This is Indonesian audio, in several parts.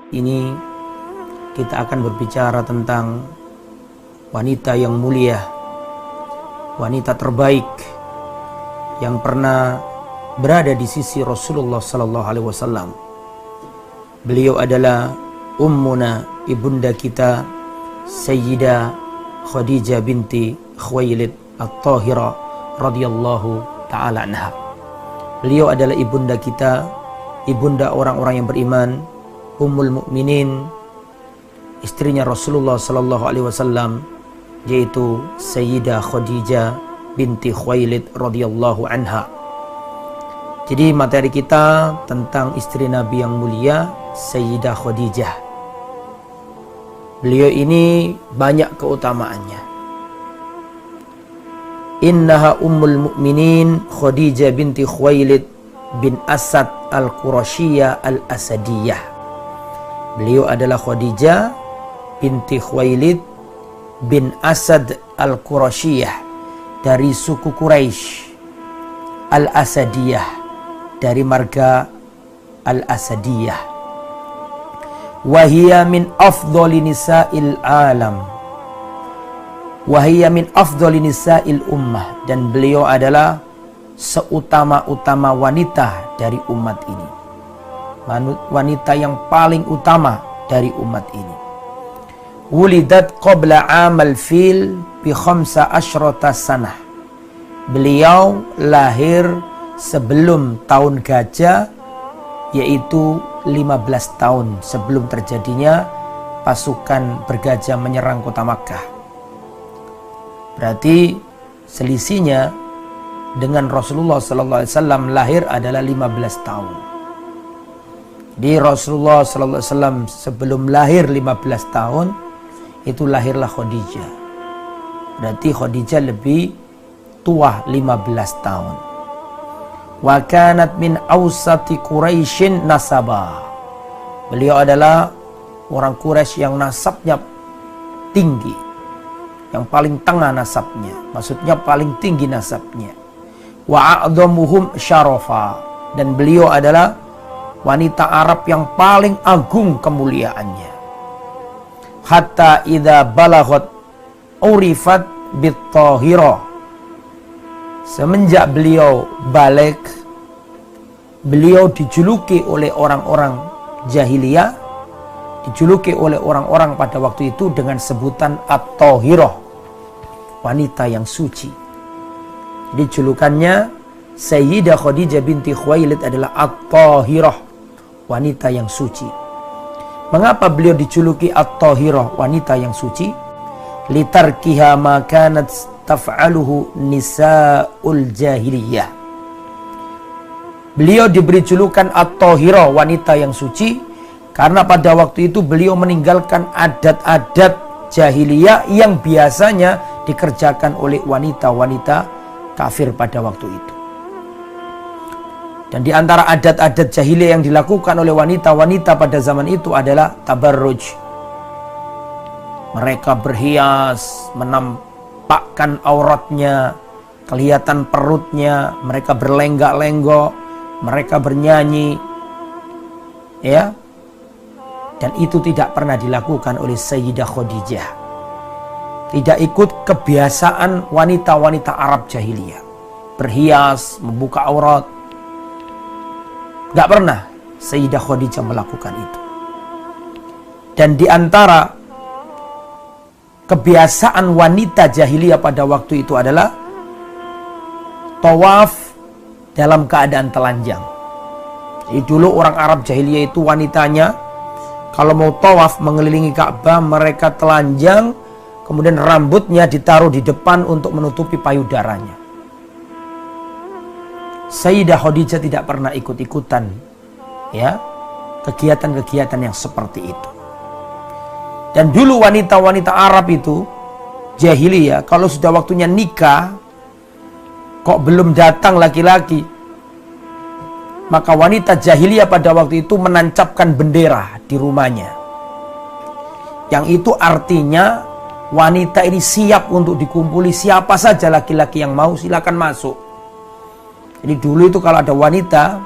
Ini kita akan berbicara tentang wanita yang mulia, wanita terbaik yang pernah berada di sisi Rasulullah sallallahu alaihi wasallam. Beliau adalah ummuna, ibunda kita, Sayyidah Khadijah binti Khuwailid At-Tahirah radhiyallahu taala anha. Beliau adalah ibunda kita, ibunda orang-orang yang beriman, Ummul Mukminin, istrinya Rasulullah sallallahu alaihi wasallam, yaitu Sayyidah Khadijah binti Khuwailid radhiyallahu anha. Jadi materi kita tentang istri Nabi yang mulia, Sayyidah Khadijah. Beliau ini banyak keutamaannya. Innaha Ummul Mukminin Khadijah binti Khuwailid bin Asad Al-Qurasyiyah Al-Asadiyah. Beliau adalah Khadijah binti Khuwailid bin Asad Al-Qurasyiyah dari suku Quraisy, Al-Asadiyah dari marga Al-Asadiyah. Wahia min afdhali nisa'il alam, wahia min afdhali nisa'il ummah, dan beliau adalah seutama-utama wanita dari umat ini, wanita yang paling utama dari umat ini. Wulidat qabla amal fil bi 15 sanah. Beliau lahir sebelum tahun gajah, yaitu 15 tahun sebelum terjadinya pasukan bergajah menyerang kota Makkah. Berarti selisihnya dengan Rasulullah sallallahu alaihi wasallam lahir adalah 15 tahun. Di Rasulullah sallallahu alaihi wasallam sebelum lahir 15 tahun itu lahirlah Khadijah. Berarti Khadijah lebih tua 15 tahun. Wa kanat min awsati Quraisyin nasaba. Beliau adalah orang Quraisy yang nasabnya tinggi, yang paling tengah nasabnya, maksudnya paling tinggi nasabnya. Wa a'dhamuhum syarafa, dan beliau adalah wanita Arab yang paling agung kemuliaannya. Hatta idza balaghat urifat bit-tahirah. Semenjak beliau balik, beliau dijuluki oleh orang-orang jahiliyah, dijuluki oleh orang-orang pada waktu itu dengan sebutan At-Tahirah, wanita yang suci. Jadi julukannya Sayyidah Khadijah binti Khuwailid adalah At-Tahirah, wanita yang suci. Mengapa beliau dijuluki At-Tahirah, wanita yang suci? Litarkiha ma kanat taf'aluhu nisa'ul jahiliyah. Beliau diberi julukan At-Tahirah, wanita yang suci, karena pada waktu itu beliau meninggalkan adat-adat jahiliyah yang biasanya dikerjakan oleh wanita-wanita kafir pada waktu itu. Dan di antara adat-adat jahiliyah yang dilakukan oleh wanita-wanita pada zaman itu adalah tabarruj. Mereka berhias, menampakkan auratnya, kelihatan perutnya, mereka berlenggak-lenggok, mereka bernyanyi, ya. Dan itu tidak pernah dilakukan oleh Sayyidah Khadijah. Tidak ikut kebiasaan wanita-wanita Arab jahiliyah. Berhias, membuka aurat. Gak pernah Sayyidah Khadijah melakukan itu. Dan di antara kebiasaan wanita jahiliyah pada waktu itu adalah tawaf dalam keadaan telanjang. Jadi dulu orang Arab jahiliyah itu wanitanya kalau mau tawaf mengelilingi Ka'bah, mereka telanjang, kemudian rambutnya ditaruh di depan untuk menutupi payudaranya. Sayyidah Khadijah tidak pernah ikut-ikutan, ya, kegiatan-kegiatan yang seperti itu. Dan dulu wanita-wanita Arab itu jahiliyah, kalau sudah waktunya nikah kok belum datang laki-laki, maka wanita jahiliyah pada waktu itu menancapkan bendera di rumahnya. Yang itu artinya wanita ini siap untuk dikumpuli, siapa saja laki-laki yang mau silakan masuk. Jadi dulu itu kalau ada wanita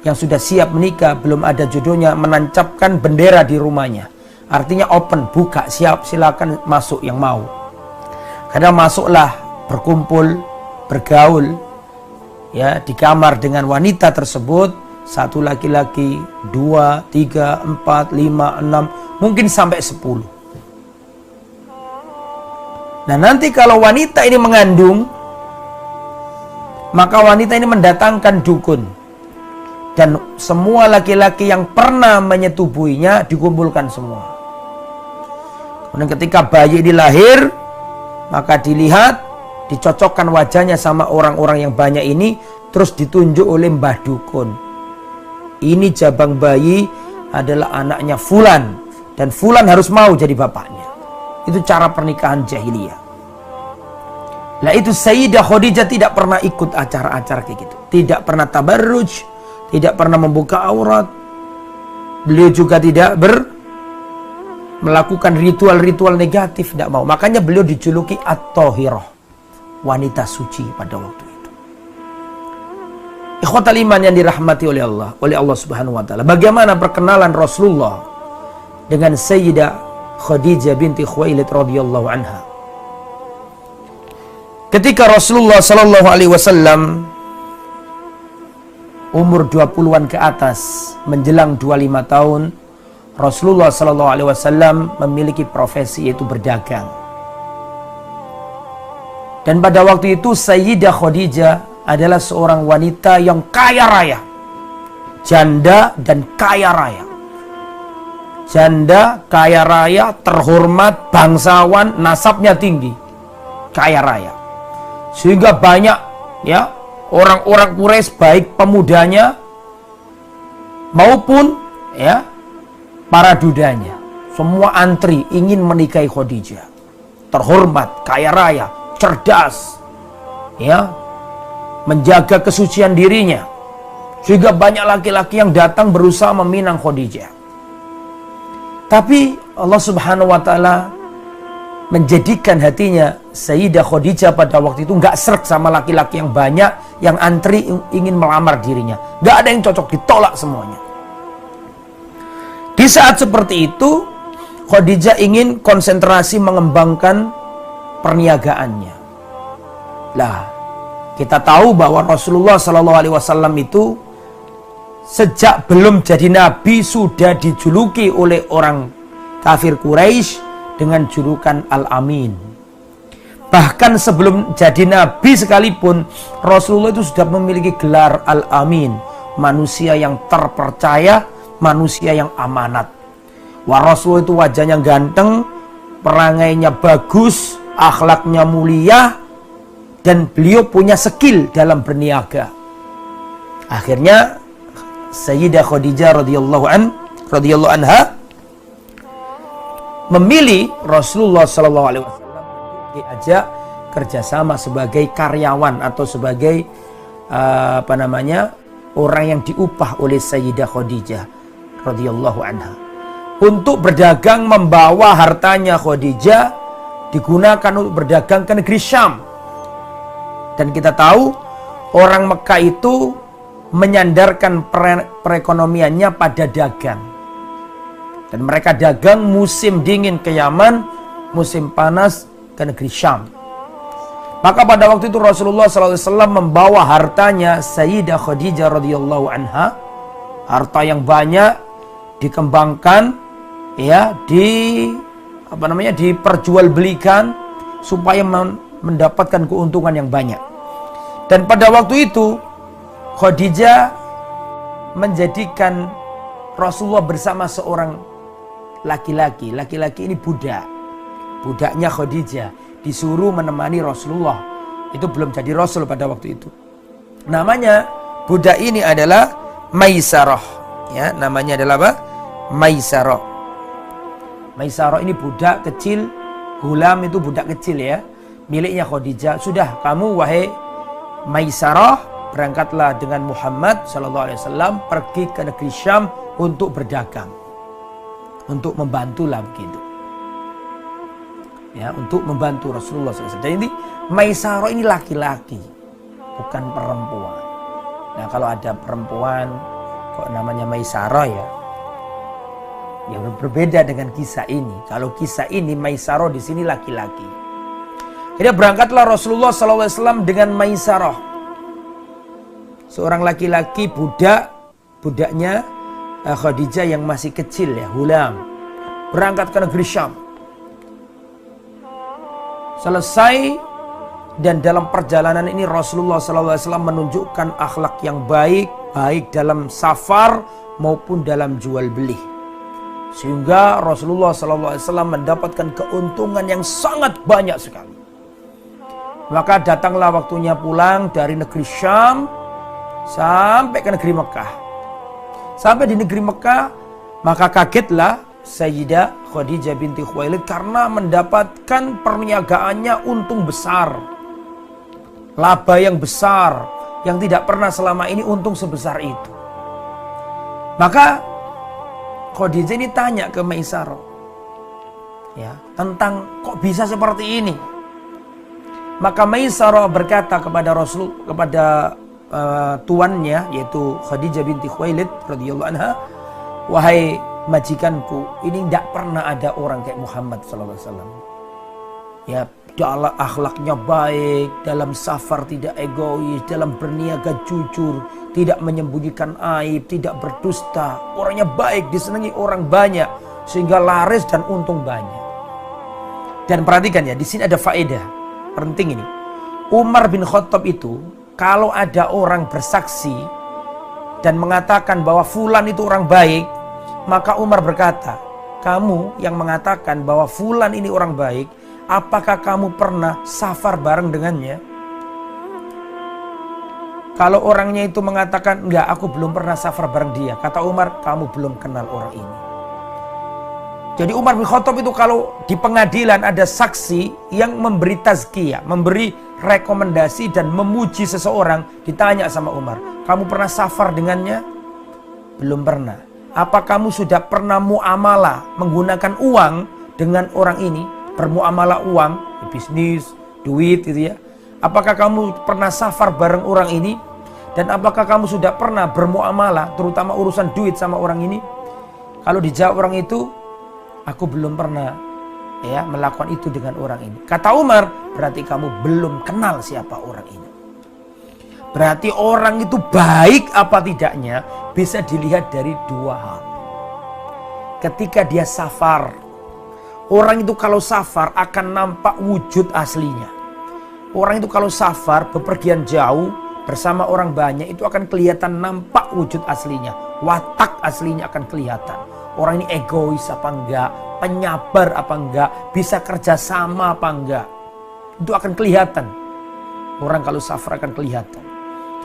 yang sudah siap menikah, belum ada jodohnya, menancapkan bendera di rumahnya. Artinya open, buka, siap, silakan masuk yang mau. Kadang masuklah berkumpul, bergaul ya di kamar dengan wanita tersebut, satu laki-laki, 2, 3, 4, 5, 6, mungkin sampai 10. Nah, nanti kalau wanita ini mengandung, maka wanita ini mendatangkan dukun. Dan semua laki-laki yang pernah menyetubuhinya dikumpulkan semua. Kemudian ketika bayi ini lahir, maka dilihat, dicocokkan wajahnya sama orang-orang yang banyak ini, terus ditunjuk oleh mbah dukun. Ini jabang bayi adalah anaknya Fulan, dan Fulan harus mau jadi bapaknya. Itu cara pernikahan jahiliyah. Nah, itu Sayyidah Khadijah tidak pernah ikut acara-acara kayak gitu. Tidak pernah tabarruj, tidak pernah membuka aurat. Beliau juga tidak melakukan ritual-ritual negatif, tidak mau. Makanya beliau dijuluki At-Thahirah, wanita suci pada waktu itu. Ikhwatal iman yang dirahmati oleh Allah Subhanahu wa taala. Bagaimana perkenalan Rasulullah dengan Sayyidah Khadijah binti Khuwailid radhiyallahu anha? Ketika Rasulullah sallallahu alaihi wasallam umur 20-an ke atas, menjelang 25 tahun, Rasulullah sallallahu alaihi wasallam memiliki profesi yaitu berdagang. Dan pada waktu itu Sayyidah Khadijah adalah seorang wanita yang kaya raya. Janda dan kaya raya. Janda, kaya raya, terhormat, bangsawan, nasabnya tinggi. Kaya raya. Sehingga banyak ya orang-orang Quraisy, baik pemudanya maupun ya para dudanya, semua antri ingin menikahi Khadijah. Terhormat, kaya raya, cerdas, ya, menjaga kesucian dirinya. Sehingga banyak laki-laki yang datang berusaha meminang Khadijah. Tapi Allah Subhanahu wa taala menjadikan hatinya Sayyidah Khadijah pada waktu itu nggak srek sama laki-laki yang banyak yang antri ingin melamar dirinya. Nggak ada yang cocok, ditolak semuanya. Di saat seperti itu, Khadijah ingin konsentrasi mengembangkan perniagaannya. Lah, kita tahu bahwa Rasulullah SAW itu sejak belum jadi nabi sudah dijuluki oleh orang kafir Quraisy dengan julukan Al-Amin. Bahkan sebelum jadi nabi sekalipun, Rasulullah itu sudah memiliki gelar Al-Amin, manusia yang terpercaya, manusia yang amanat. Wah, Rasulullah itu wajahnya ganteng, perangainya bagus, akhlaknya mulia, dan beliau punya skill dalam berniaga. Akhirnya Sayyidah Khadijah radhiyallahu anha memilih Rasulullah SAW diajak kerjasama sebagai karyawan atau sebagai orang yang diupah oleh Sayyidah Khadijah radhiyallahu anha untuk berdagang, membawa hartanya Khadijah digunakan untuk berdagang ke negeri Syam. Dan kita tahu orang Mekah itu menyandarkan perekonomiannya pada dagang. Dan mereka dagang musim dingin ke Yaman, musim panas ke negeri Syam. Maka pada waktu itu Rasulullah SAW membawa hartanya Sayyidah Khadijah radhiyallahu anha, harta yang banyak, dikembangkan, ya, diperjualbelikan supaya mendapatkan keuntungan yang banyak. Dan pada waktu itu Khadijah menjadikan Rasulullah bersama seorang laki-laki. Laki-laki ini budaknya Khadijah, disuruh menemani Rasulullah. Itu belum jadi Rasul pada waktu itu. Namanya budak ini adalah Maisarah, ya, namanya adalah apa? Maisarah. Maisarah ini budak kecil, gulam itu budak kecil ya, miliknya Khadijah. Sudah, kamu wahai Maisarah, berangkatlah dengan Muhammad SAW pergi ke negeri Syam untuk berdagang, untuk membantulah begitu, ya, untuk membantu Rasulullah SAW. Dan ini Maisarah ini laki-laki, bukan perempuan. Nah, kalau ada perempuan kok namanya Maisarah ya. Yang berbeda dengan kisah ini. Kalau kisah ini Maisarah di sini laki-laki. Jadi berangkatlah Rasulullah SAW dengan Maisarah, seorang laki-laki budaknya Khadijah yang masih kecil ya, hulam. Berangkat ke negeri Syam. Selesai, dan dalam perjalanan ini Rasulullah SAW menunjukkan akhlak yang baik, baik dalam safar maupun dalam jual beli. Sehingga Rasulullah SAW mendapatkan keuntungan yang sangat banyak sekali. Maka datanglah waktunya pulang dari negeri Syam sampai ke negeri Mekah. Sampai di negeri Mekah, maka kagetlah Sayyidah Khadijah binti Khuwailid karena mendapatkan perniagaannya untung besar. Laba yang besar, yang tidak pernah selama ini untung sebesar itu. Maka Khadijah ini tanya ke Maisarah, ya, tentang kok bisa seperti ini. Maka Maisarah berkata kepada Rasul, kepada tuannya yaitu Khadijah binti Khuwailid radhiyallahu anha, wahai majikanku, ini tidak pernah ada orang kayak Muhammad sallallahu alaihi wasallam. Ya, dalam akhlaknya baik, dalam safar tidak egois, dalam berniaga jujur, tidak menyembunyikan aib, tidak berdusta. Orangnya baik, disenangi orang banyak sehingga laris dan untung banyak. Dan perhatikan ya, di sini ada faedah penting ini. Umar bin Khattab itu kalau ada orang bersaksi dan mengatakan bahwa fulan itu orang baik, maka Umar berkata, kamu yang mengatakan bahwa fulan ini orang baik, apakah kamu pernah safar bareng dengannya? Kalau orangnya itu mengatakan, enggak, aku belum pernah safar bareng dia, kata Umar, kamu belum kenal orang ini. Jadi Umar bin Khattab itu kalau di pengadilan ada saksi yang memberi tazkiyah, memberi rekomendasi dan memuji seseorang, ditanya sama Umar, kamu pernah safar dengannya? Belum pernah. Apa kamu sudah pernah muamalah menggunakan uang dengan orang ini? Bermuamalah uang, bisnis, duit gitu ya. Apakah kamu pernah safar bareng orang ini? Dan apakah kamu sudah pernah bermuamalah, terutama urusan duit sama orang ini? Kalau dijawab orang itu, aku belum pernah ya melakukan itu dengan orang ini. Kata Umar, berarti kamu belum kenal siapa orang ini. Berarti orang itu baik apa tidaknya bisa dilihat dari dua hal. Ketika dia safar, orang itu kalau safar akan nampak wujud aslinya. Orang itu kalau safar bepergian jauh bersama orang banyak itu akan kelihatan nampak wujud aslinya. Watak aslinya akan kelihatan. Orang ini egois apa enggak, penyabar apa enggak, bisa kerja sama apa enggak. Itu akan kelihatan. Orang kalau safar akan kelihatan.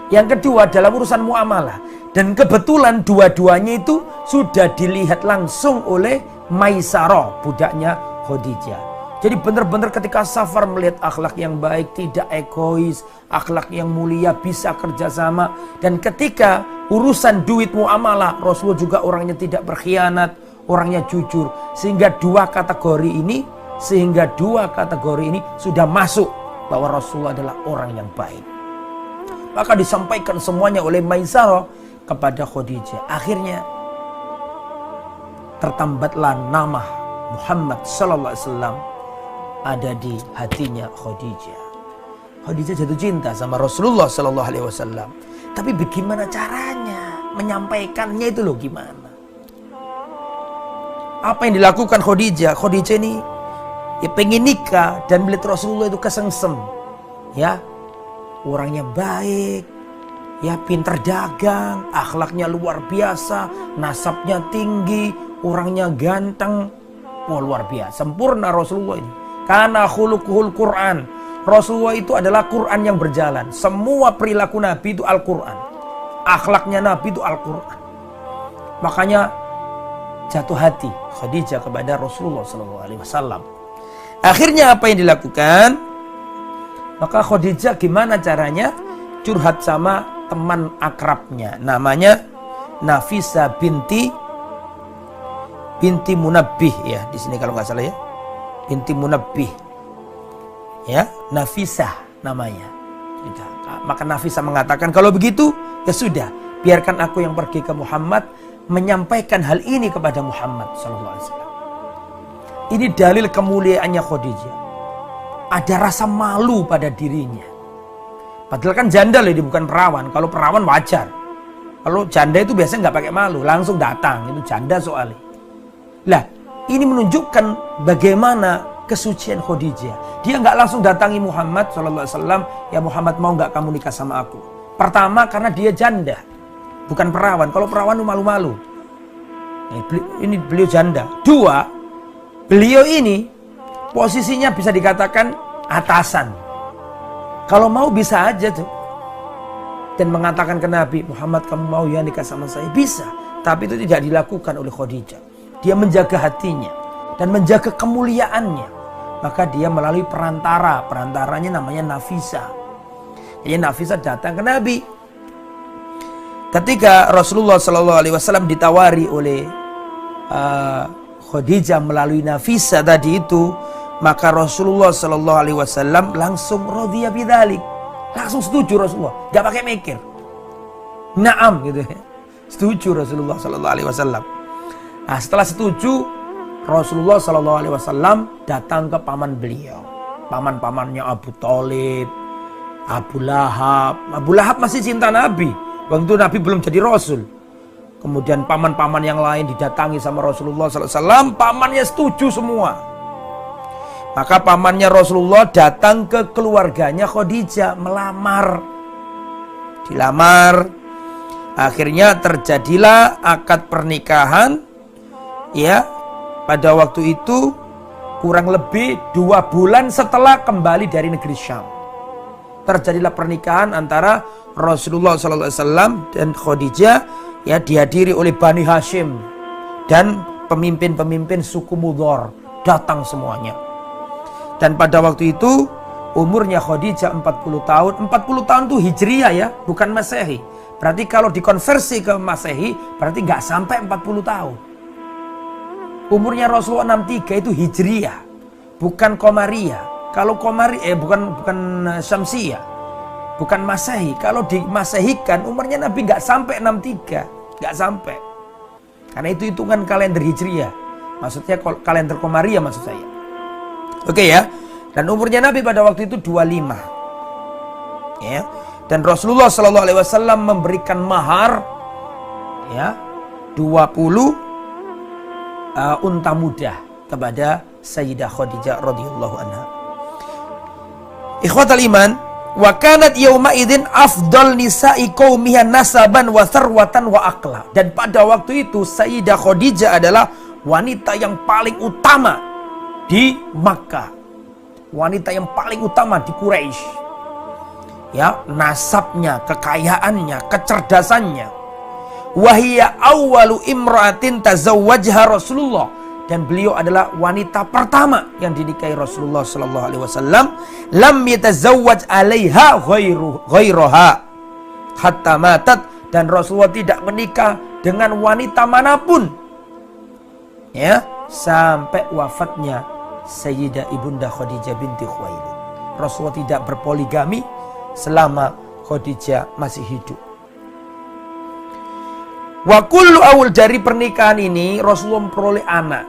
Yang kedua dalam urusan muamalah. Dan kebetulan dua-duanya itu sudah dilihat langsung oleh Maisarah, budaknya Khadijah. Jadi benar-benar ketika safar melihat akhlak yang baik, tidak egois, akhlak yang mulia, bisa kerjasama. Dan ketika urusan duit muamalah, Rasulullah juga orangnya tidak berkhianat, orangnya jujur. Sehingga dua kategori ini sudah masuk bahwa Rasulullah adalah orang yang baik. Maka disampaikan semuanya oleh Maisarah kepada Khadijah. Akhirnya tertambatlah nama Muhammad sallallahu alaihi wasallam ada di hatinya Khadijah. Khadijah jatuh cinta sama Rasulullah sallallahu alaihi wasallam. Tapi bagaimana caranya menyampaikannya itu loh, gimana? Apa yang dilakukan Khadijah? Khadijah ini ya pengen nikah dan melihat Rasulullah itu kesengsem. Ya, orangnya baik, ya pintar dagang, akhlaknya luar biasa, nasabnya tinggi, orangnya ganteng. Wah, luar biasa, sempurna Rasulullah ini. Karena khuluquhul Quran. Rasulullah itu adalah Quran yang berjalan. Semua perilaku Nabi itu Al-Quran. Akhlaknya Nabi itu Al-Quran. Makanya jatuh hati Khadijah kepada Rasulullah SAW. Akhirnya apa yang dilakukan? Maka Khadijah gimana caranya? Curhat sama teman akrabnya. Namanya Nafisa binti Munabbih ya. Di sini kalau nggak salah ya. Binti Munabbih. Ya, Nafisah namanya. Maka Nafisah mengatakan, kalau begitu ya sudah, biarkan aku yang pergi ke Muhammad menyampaikan hal ini kepada Muhammad sallallahu alaihi wasallam. Ini dalil kemuliaannya Khadijah. Ada rasa malu pada dirinya. Padahal kan janda loh, dia bukan perawan. Kalau perawan wajar. Kalau janda itu biasanya nggak pakai malu, langsung datang. Itu janda soalnya. Lah, ini menunjukkan bagaimana kesucian Khadijah. Dia nggak langsung datangi Muhammad sallallahu alaihi wasallam, ya Muhammad mau nggak kamu nikah sama aku? Pertama karena dia janda, bukan perawan. Kalau perawan malu-malu. Ini beliau janda. Dua, beliau ini posisinya bisa dikatakan atasan. Kalau mau bisa aja tuh. Dan mengatakan ke Nabi, Muhammad kamu mau ya nikah sama saya? Bisa. Tapi itu tidak dilakukan oleh Khadijah. Dia menjaga hatinya dan menjaga kemuliaannya. Maka dia melalui perantara. Perantaranya namanya Nafisa. Jadi Nafisa datang ke Nabi. Ketika Rasulullah SAW ditawari oleh Khadijah melalui Nafisa tadi itu, maka Rasulullah SAW langsung radhiya bidzalik, langsung setuju Rasulullah, nggak pakai mikir, naam gitu ya, setuju Rasulullah SAW. Nah setelah setuju, Rasulullah SAW datang ke paman beliau, paman-pamannya Abu Thalib, Abu Lahab. Abu Lahab masih cinta Nabi, waktu itu Nabi belum jadi Rasul. Kemudian paman-paman yang lain didatangi sama Rasulullah SAW, pamannya setuju semua. Maka pamannya Rasulullah datang ke keluarganya Khadijah melamar. Dilamar. Akhirnya terjadilah akad pernikahan. Ya, pada waktu itu kurang lebih 2 bulan setelah kembali dari negeri Syam. Terjadilah pernikahan antara Rasulullah SAW dan Khadijah, ya, dihadiri oleh Bani Hashim dan pemimpin-pemimpin suku Mudhar datang semuanya. Dan pada waktu itu umurnya Khadijah 40 tahun. 40 tahun itu Hijriyah ya, bukan Masehi. Berarti kalau dikonversi ke Masehi berarti nggak sampai 40 tahun. Umurnya Rasulullah 63 itu Hijriyah, bukan Qamariyah. Kalau bukan Syamsiyah, bukan Masehi. Kalau dimasehikan umurnya Nabi nggak sampai 63, nggak sampai. Karena itu hitungan kalender Hijriyah. Maksudnya kalender Qamariyah maksud saya. Oke ya. Dan umurnya Nabi pada waktu itu 25. Ya. Dan Rasulullah SAW memberikan mahar ya 20 unta muda kepada Sayyidah Khadijah radhiyallahu anha. Ikhwatal iman, wa kanat yauma idzin afdal nisa'i qaumiha nasaban wa tharwatan wa aqla. Dan pada waktu itu Sayyidah Khadijah adalah wanita yang paling utama di Makkah, wanita yang paling utama di Quraisy. Ya, nasabnya, kekayaannya, kecerdasannya. Wahia awwalu imra'atin tazawwajha Rasulullah, dan beliau adalah wanita pertama yang dinikahi Rasulullah sallallahu alaihi wasallam. Lam yatazawwaj 'alaiha ghairaha hatta matat, dan Rasulullah tidak menikah dengan wanita manapun ya sampai wafatnya Sayyidah Ibunda Khadijah binti Khuwailid. Rasulullah tidak berpoligami selama Khadijah masih hidup. Wa kullu awal, dari pernikahan ini Rasulullah memperoleh anak.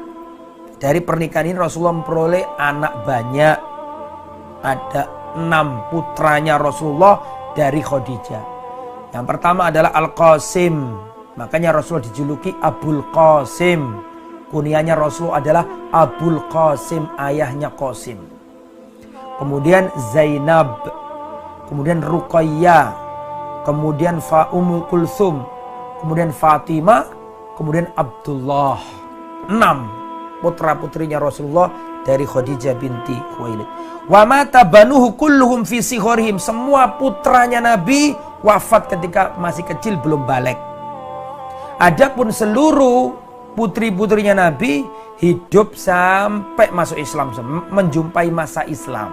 Dari pernikahan ini Rasulullah memperoleh anak banyak. Ada 6 putranya Rasulullah dari Khadijah. Yang pertama adalah Al-Qasim. Makanya Rasulullah dijuluki Abul Qasim. Kunyahnya Rasulullah adalah Abul Qasim, ayahnya Qasim. Kemudian Zainab, kemudian Ruqayyah, kemudian Ummul Kulthum, kemudian Fatimah, kemudian Abdullah. 6 putra-putrinya Rasulullah dari Khadijah binti Khuwailid. Wa mata banuhu kulluhum fi sighorihim. Semua putranya Nabi wafat ketika masih kecil, belum balik. Adapun seluruh putri-putrinya Nabi hidup sampai masuk Islam, menjumpai masa Islam.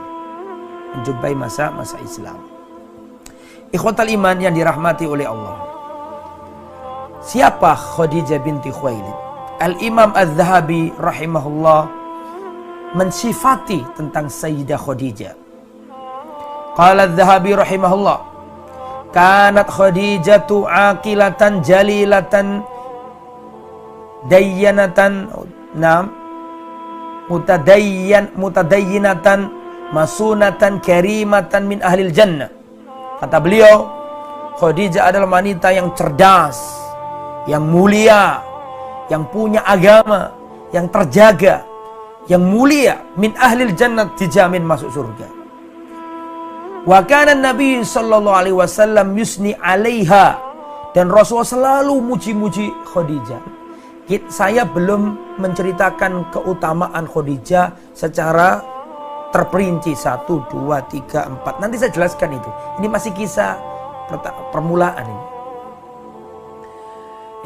Menjumpai masa Islam. Ikhwatal iman yang dirahmati oleh Allah. Siapa Khadijah binti Khuwailid? Al-Imam Az-Zahabi rahimahullah mensifati tentang Sayyidah Khadijah. Qala Az-Zahabi rahimahullah, kanat Khadijatu aqilatan jalilatan dayyanatan mutadayyinatan masunatan karimatan min ahlil jannah. Kata beliau, Khadijah adalah wanita yang cerdas, yang mulia, yang punya agama, yang terjaga, yang mulia, min ahlil jannah, dijamin masuk surga. Wa kana Nabi sallallahu alaihi wasallam yusni 'alaiha, dan Rasulullah selalu muji-muji Khadijah. Saya belum menceritakan keutamaan Khadijah secara terperinci 1, 2, 3, 4. Nanti saya jelaskan itu. Ini masih kisah permulaan ini.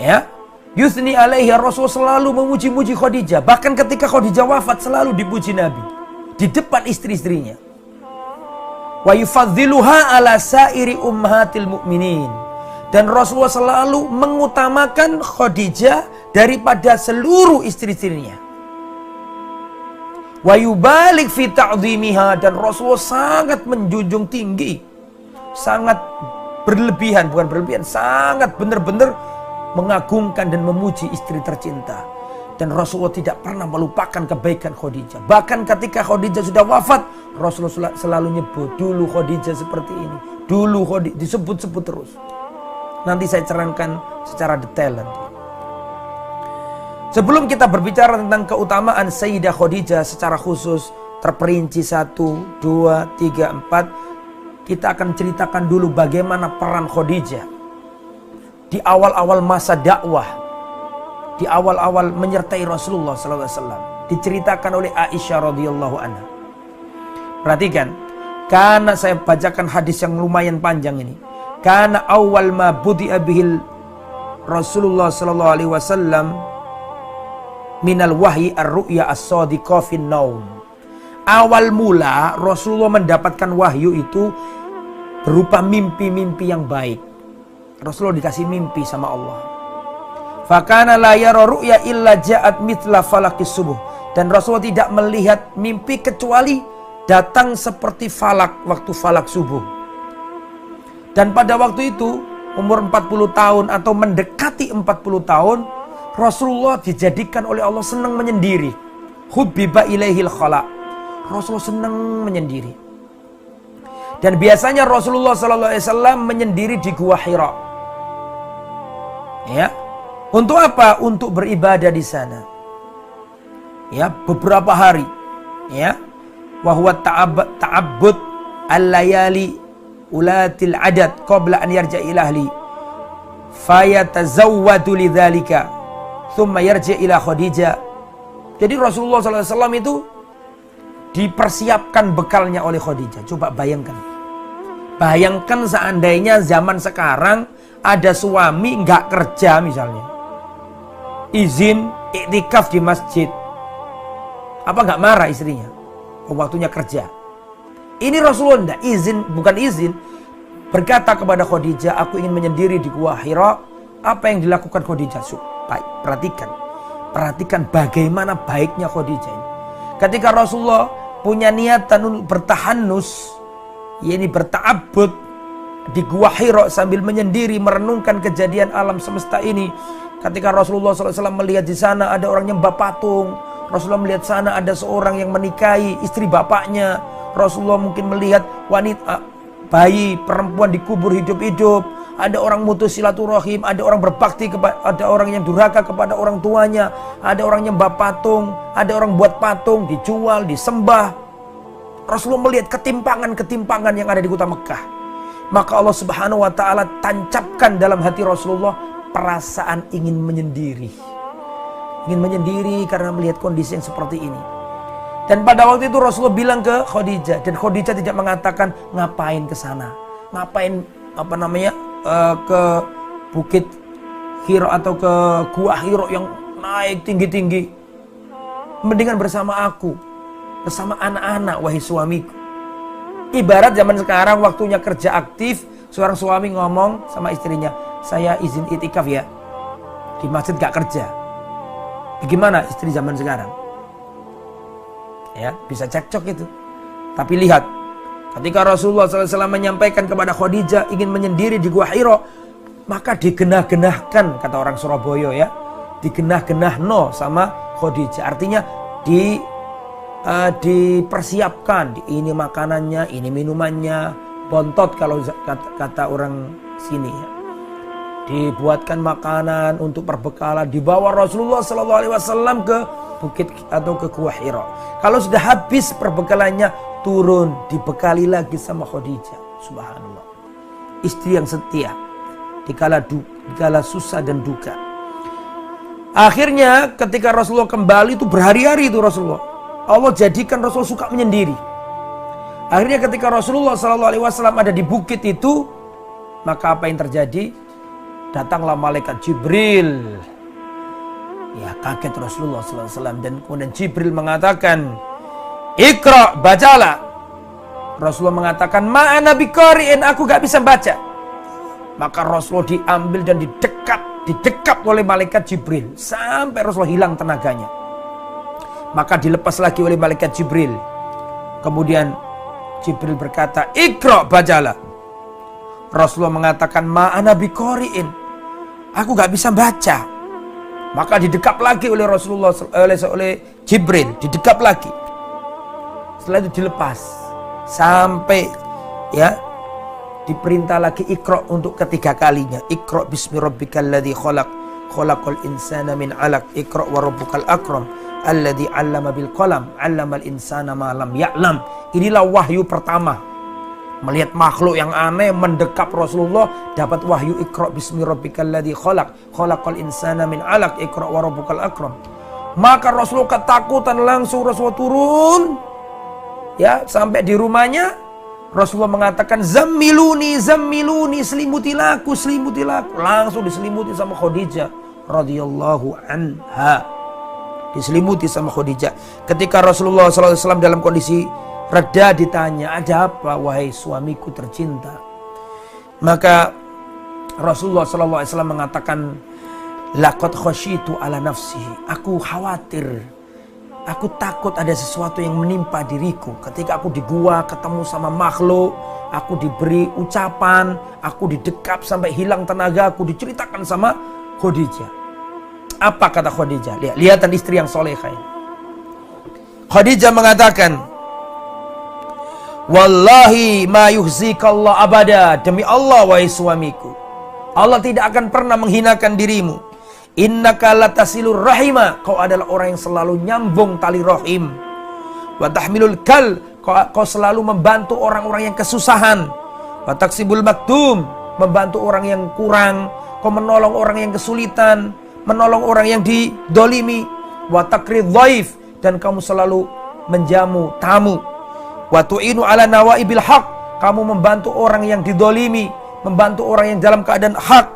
Ya, yusni 'alaiha, Rasulullah selalu memuji-muji Khadijah. Bahkan ketika Khadijah wafat selalu dipuji Nabi di depan istri-istrinya. Wa yufadziluha ala sairi ummahatil mu'minin, dan Rasulullah selalu mengutamakan Khadijah daripada seluruh istri-istrinya. Wa yubalik fi ta'dhimiha, dan Rasulullah sangat menjunjung tinggi, sangat berlebihan, bukan berlebihan, sangat benar-benar mengagungkan dan memuji istri tercinta. Dan Rasulullah tidak pernah melupakan kebaikan Khadijah. Bahkan ketika Khadijah sudah wafat, Rasulullah selalu nyebut, dulu Khadijah seperti ini, dulu Khadijah, disebut-sebut terus. Nanti saya cerangkan secara detail nanti. Sebelum kita berbicara tentang keutamaan Sayyidah Khadijah secara khusus, terperinci 1, 2, 3, 4, kita akan ceritakan dulu bagaimana peran Khadijah di awal-awal masa dakwah, di awal-awal menyertai Rasulullah SAW. Diceritakan oleh Aisyah radhiyallahu anha. Perhatikan, karena saya bacakan hadis yang lumayan panjang ini. Karena awal ma budi'a bihil Rasulullah sallallahu alaihi wasallam minal wahyi ar-ru'ya as-sadiqah fin naum. Awal mula Rasulullah mendapatkan wahyu itu berupa mimpi-mimpi yang baik. Rasulullah dikasih mimpi sama Allah. Fakana la yara ru'ya illa ja'at mithla falaqis subuh, dan Rasulullah tidak melihat mimpi kecuali datang seperti falak, waktu falak subuh. Dan pada waktu itu umur 40 tahun atau mendekati 40 tahun, Rasulullah dijadikan oleh Allah senang menyendiri. Hubbiba ilaihil khala, Rasulullah senang menyendiri. Dan biasanya Rasulullah SAW menyendiri di Gua Hira. Ya, untuk apa? Untuk beribadah di sana. Ya, beberapa hari. Ya, wa huwa ta'abbud al-layali ulatil adad qabla an yarja ila ahli fayatazawwadu lidzalika thumma yarja ila Khadijah. Jadi Rasulullah SAW itu dipersiapkan bekalnya oleh Khadijah. Coba bayangkan. Bayangkan seandainya zaman sekarang ada suami nggak kerja misalnya, izin iktikaf di masjid, apa nggak marah istrinya? Waktunya kerja. Ini Rasulullah tidak izin, bukan izin, berkata kepada Khadijah, aku ingin menyendiri di Gua Hira. Apa yang dilakukan Khadijah? Baik, perhatikan bagaimana baiknya Khadijah ini. Ketika Rasulullah punya niatan untuk bertahanus, yakni berta'abbud di Gua Hira sambil menyendiri merenungkan kejadian alam semesta ini. Ketika Rasulullah SAW melihat di sana ada orang nyembah patung, Rasulullah melihat sana ada seorang yang menikahi istri bapaknya, Rasulullah mungkin melihat wanita, bayi, perempuan dikubur hidup-hidup, ada orang mutus silaturahim, ada orang berbakti kepada, ada orang yang durhaka kepada orang tuanya, ada orang nyembah patung, ada orang buat patung dijual, disembah. Rasulullah melihat ketimpangan-ketimpangan yang ada di kota Mekah. Maka Allah Subhanahu wa ta'ala tancapkan dalam hati Rasulullah perasaan ingin menyendiri. Ingin menyendiri karena melihat kondisi yang seperti ini. Dan pada waktu itu Rasulullah bilang ke Khadijah, dan Khadijah tidak mengatakan ngapain ke sana, ngapain ke Bukit Hira atau ke Gua Hira yang naik tinggi-tinggi. Mendingan bersama aku, bersama anak-anak, wahai suamiku. Ibarat zaman sekarang waktunya kerja aktif, seorang suami ngomong sama istrinya, saya izin itikaf ya, di masjid gak kerja. Bagaimana istri zaman sekarang? Ya, bisa cekcok itu. Tapi lihat, Ketika Rasulullah SAW menyampaikan kepada Khadijah ingin menyendiri di Gua Hira, maka digenah-genahkan, kata orang Surabaya ya, digenah-genahno sama Khadijah. Artinya dipersiapkan, ini makanannya, ini minumannya, bontot kalau kata orang sini ya. Dibuatkan makanan untuk perbekalan, dibawa Rasulullah SAW ke bukit atau ke Gua Hira. Kalau sudah habis perbekalannya, turun dibekali lagi sama Khadijah. Subhanallah, istri yang setia dikala susah dan duka. Akhirnya ketika Rasulullah kembali itu berhari-hari itu Rasulullah, Allah jadikan Rasulullah suka menyendiri. Akhirnya ketika Rasulullah SAW ada di bukit itu, maka apa yang terjadi? Datanglah malaikat Jibril. Ya, kaget Rasulullah SAW, dan kemudian Jibril mengatakan, "Iqra, bacalah." Rasulullah mengatakan, "Ma'ana biqari'in, aku gak bisa baca." Maka Rasulullah diambil dan didekap oleh malaikat Jibril sampai Rasulullah hilang tenaganya. Maka dilepas lagi oleh malaikat Jibril. Kemudian Jibril berkata, "Iqra, bacalah." Rasulullah mengatakan, "Ma'ana biqari'in, aku gak bisa baca." Maka didekap lagi oleh Rasulullah, oleh Jibril, didekap lagi. Setelah itu dilepas sampai ya diperintah lagi Iqra untuk ketiga kalinya. Iqra bismi rabbikal ladzi khalaq, khalaqal insana min 'alaq, Iqra wa rabbukal akram, alladzi 'allama bil qalam, 'allamal insana ma lam ya'lam. Inilah wahyu pertama. Melihat makhluk yang aneh mendekap Rasulullah, dapat wahyu Iqra bismi rabbikal ladzi khalaq, khalaqal insana min 'alaq, Iqra wa rabbukal akram. Maka Rasulullah ketakutan, langsung Rasulullah turun. Ya, sampai di rumahnya Rasulullah mengatakan, "Zammiluni, zammiluni, selimutilah aku, selimutilah aku." Langsung diselimuti sama Khadijah radhiyallahu anha. Diselimuti sama Khadijah. Ketika Rasulullah SAW dalam kondisi reda ditanya, "Ada apa wahai suamiku tercinta?" Maka Rasulullah SAW mengatakan, "Laqad khasyitu ala nafsi." Aku khawatir, aku takut ada sesuatu yang menimpa diriku. Ketika aku di gua ketemu sama makhluk, aku diberi ucapan, aku didekap sampai hilang tenaga, aku diceritakan sama Khadijah. Apa kata Khadijah? Lihatan istri yang solehah ini. Khadijah mengatakan, "Wallahi ma yuhzikallah abada." Demi Allah wahai suamiku, Allah tidak akan pernah menghinakan dirimu. Innaka latasilur rahima, kau adalah orang yang selalu nyambung tali rahim. Wa tahmilul kal, kau selalu membantu orang-orang yang kesusahan. Wa taksibul maktum, membantu orang yang kurang. Kau menolong orang yang kesulitan, menolong orang yang didolimi. Wa takrid dhaif, dan kamu selalu menjamu tamu. Wa tu'inu ala nawaibil haq, kamu membantu orang yang didolimi, membantu orang yang dalam keadaan hak.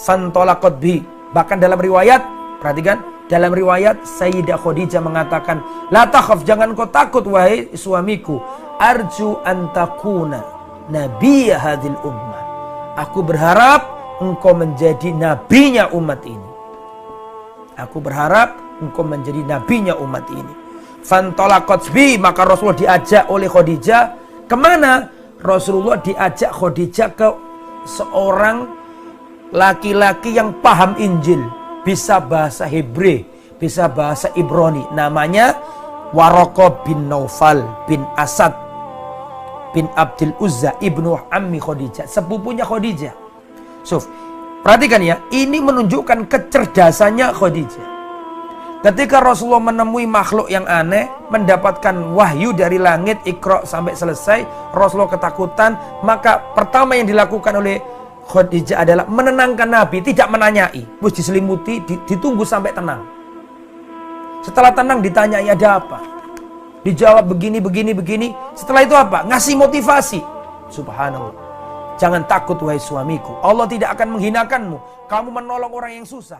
Fantolaqat bi, bahkan dalam riwayat, perhatikan, dalam riwayat Sayyidah Khadijah mengatakan, "La takhaf, jangan kau takut wahai suamiku. Arju antakuna nabiyya hadhil ummah." Aku berharap engkau menjadi nabinya umat ini. Aku berharap engkau menjadi nabinya umat ini. Fantolaqat bi, maka Rasulullah diajak oleh Khadijah kemana? Rasulullah diajak Khadijah ke seorang laki-laki yang paham Injil, bisa bahasa Hebrew, bisa bahasa Ibrani. Namanya Waraqah bin Naufal bin Asad bin Abdul Uzza ibnu Ammi Khadijah, sepupunya Khadijah. So, perhatikan ya, ini menunjukkan kecerdasannya Khadijah. Ketika Rasulullah menemui makhluk yang aneh, mendapatkan wahyu dari langit, Iqra sampai selesai, Rasulullah ketakutan. Maka pertama yang dilakukan oleh Khadijah adalah menenangkan Nabi, tidak menanyai. Terus diselimuti, ditunggu sampai tenang. Setelah tenang ditanyai, ada apa? Dijawab begini. Setelah itu apa? Ngasih motivasi. Subhanallah. Jangan takut wahai suamiku, Allah tidak akan menghinakanmu. Kamu menolong orang yang susah.